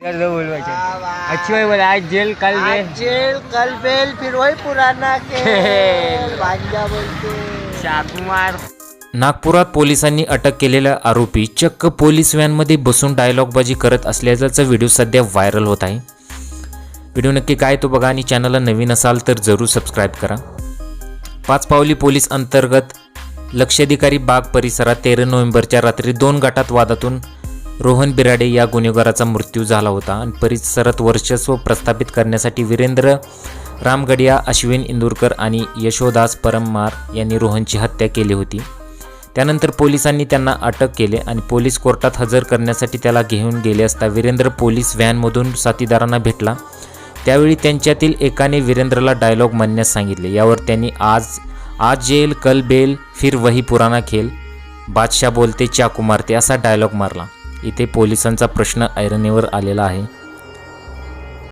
अच्छी भाई बोला आज जेल कल बेल फिर वही पुराना खेल भांजा बोलते चाकू मार। नागपुरात पोलिसांनी अटक केलेला आरोपी चक्क पोलीस व्हॅनमध्ये बसून डायलॉगबाजी करत असल्याचा व्हिडिओ सध्या व्हायरल होत आहे। व्हिडिओ नक्की काय तो बघा आणि चॅनलला नवीन असाल तर जरूर सबस्क्राईब करा। पाचपावली पोलीस अंतर्गत लक्षाधिकारी बाग परिसरात 13 नोव्हेंबरच्या रात्री 2 गटात वादातून रोहन बिराडे या गुन्हेगाराचा मृत्यू झाला होता आणि परिसरात वर्चस्व प्रस्थापित करण्यासाठी वीरेंद्र रामगडिया, अश्विन इंदुरकर आणि यशोदास परमार यांनी रोहनची हत्या केली होती। त्यानंतर पोलिसांनी त्यांना अटक केले आणि पोलीस कोर्टात हजर करण्यासाठी त्याला घेऊन गेले असता वीरेंद्र पोलीस व्हॅनमधून साथीदारांना भेटला। त्यावेळी त्यांच्यातील एकाने वीरेंद्रला डायलॉग म्हणण्यास सांगितले। यावर त्यांनी आज जेल कल बेल फिर वही पुराना खेल, बादशाह बोलते चाकू मारते असा डायलॉग मारला। इथे पोलिसांचा प्रश्न ऐरणीवर आलेला आहे।